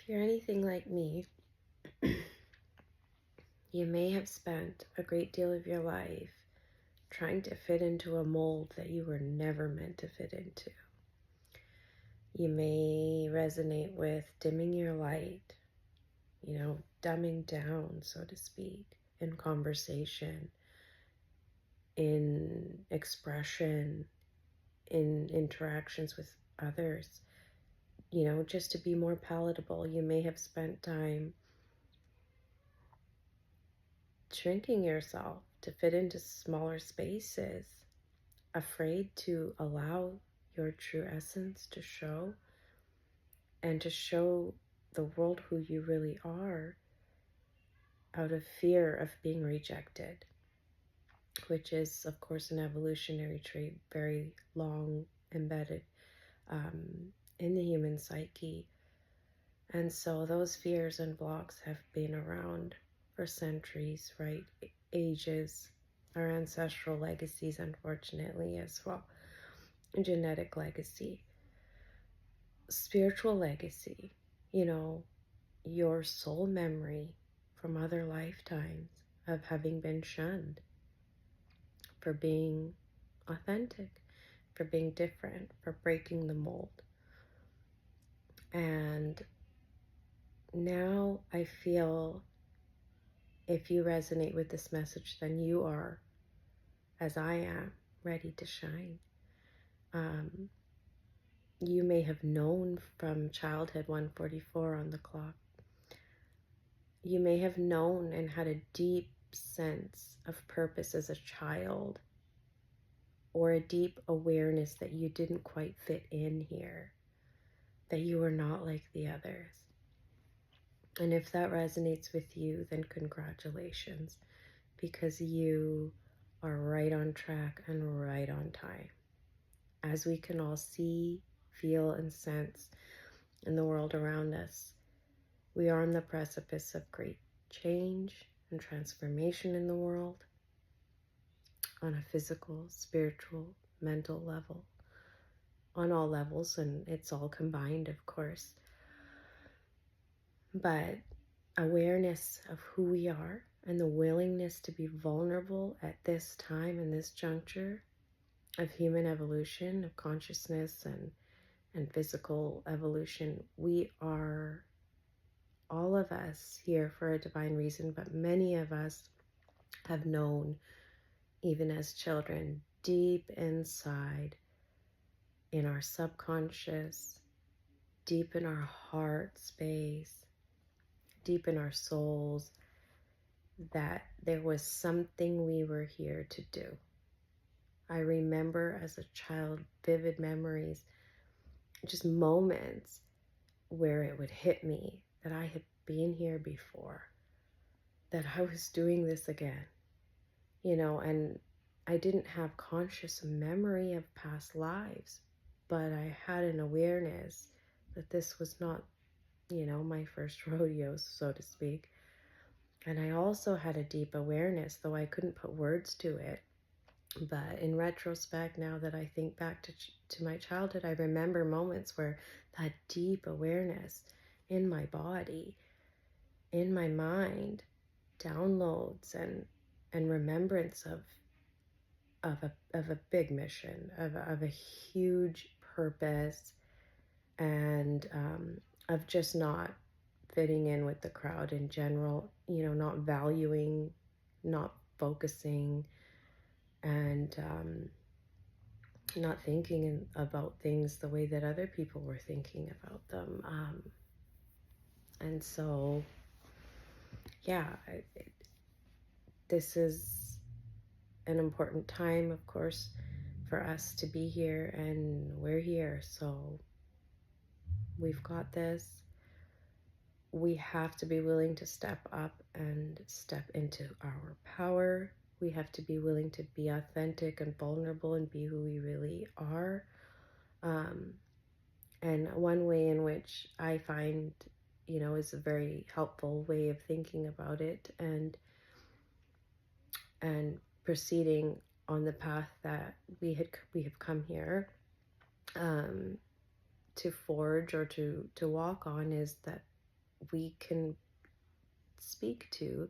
If you're anything like me, you may have spent a great deal of your life trying to fit into a mold that you were never meant to fit into. You may resonate with dimming your light, dumbing down, so to speak, in conversation, in expression, in interactions with others, just to be more palatable. You may have spent time shrinking yourself to fit into smaller spaces, afraid to allow your true essence to show and to show the world who you really are out of fear of being rejected, which is, of course, an evolutionary trait very long embedded in the human psyche. And so those fears and blocks have been around for centuries, right? Ages, our ancestral legacies, unfortunately, as well. Genetic legacy, spiritual legacy, your soul memory from other lifetimes of having been shunned for being authentic, for being different, for breaking the mold. And now I feel if you resonate with this message, then you are, as I am, ready to shine. You may have known from childhood, 1:44 on the clock. You may have known and had a deep sense of purpose as a child, or a deep awareness that you didn't quite fit in here, that you were not like the others. And if that resonates with you, then congratulations, because you are right on track and right on time. As we can all see, feel, and sense in the world around us, we are on the precipice of great change and transformation in the world on a physical, spiritual, mental level, on all levels, and it's all combined, of course. But awareness of who we are and the willingness to be vulnerable at this time and this juncture of human evolution, of consciousness and physical evolution, we are, all of us, here for a divine reason, but many of us have known, even as children, deep inside in our subconscious, deep in our heart space, deep in our souls, that there was something we were here to do. I remember as a child vivid memories, just moments where it would hit me that I had been here before, that I was doing this again, and I didn't have conscious memory of past lives, but I had an awareness that this was not, my first rodeo, so to speak. And I also had a deep awareness, though I couldn't put words to it. But in retrospect, now that I think back to my childhood, I remember moments where that deep awareness in my body, in my mind, downloads and remembrance of a big mission, of a huge purpose, and of just not fitting in with the crowd in general, not valuing, not focusing, and not thinking about things the way that other people were thinking about them. And so, yeah, this is an important time, of course, for us to be here, and we're here. So we've got this. We have to be willing to step up and step into our power. We have to be willing to be authentic and vulnerable and be who we really are. And one way in which I find, is a very helpful way of thinking about it and proceeding on the path that we have come here to forge or to walk on, is that we can speak to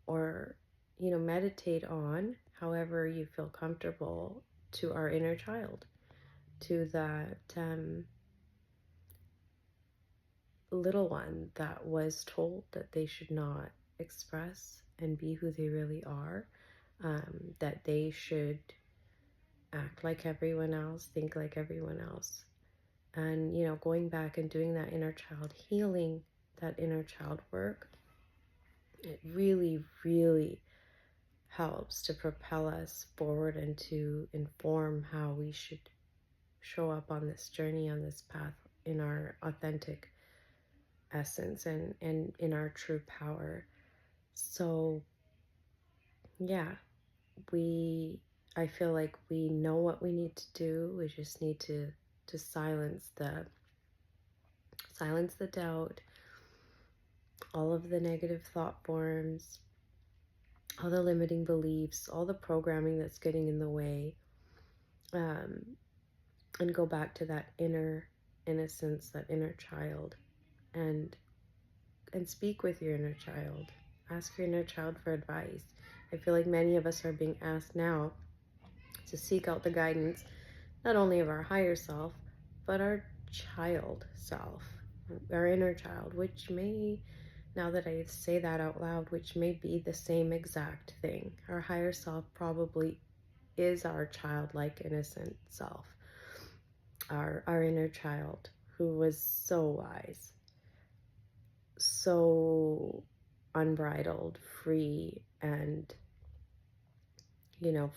or, meditate on, however you feel comfortable, to our inner child, to that little one that was told that they should not express and be who they really are, that they should act like everyone else, think like everyone else. And, going back and doing that inner child healing, that inner child work, it really, really helps to propel us forward and to inform how we should show up on this journey, on this path, in our authentic essence and in our true power. So yeah, I feel like we know what we need to do. We just need to silence the doubt, all of the negative thought forms, all the limiting beliefs, all the programming that's getting in the way, and go back to that inner innocence, that inner child, and speak with your inner child. Ask your inner child for advice. I feel like many of us are being asked now to seek out the guidance, not only of our higher self, but our child self, our inner child, which may, now that I say that out loud, which may be the same exact thing. Our higher self probably is our childlike, innocent self, our inner child who was so wise, so unbridled, free, and,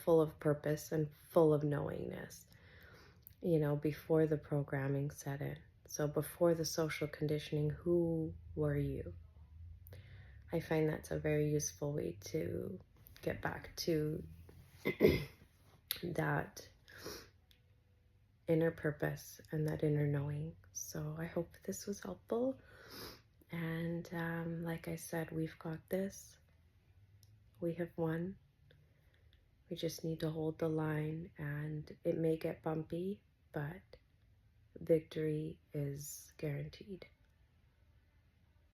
full of purpose and full of knowingness, before the programming set in. So before the social conditioning, who were you? I find that's a very useful way to get back to that inner purpose and that inner knowing. So I hope this was helpful. And like I said, we've got this. We have won. We just need to hold the line, and it may get bumpy, but victory is guaranteed.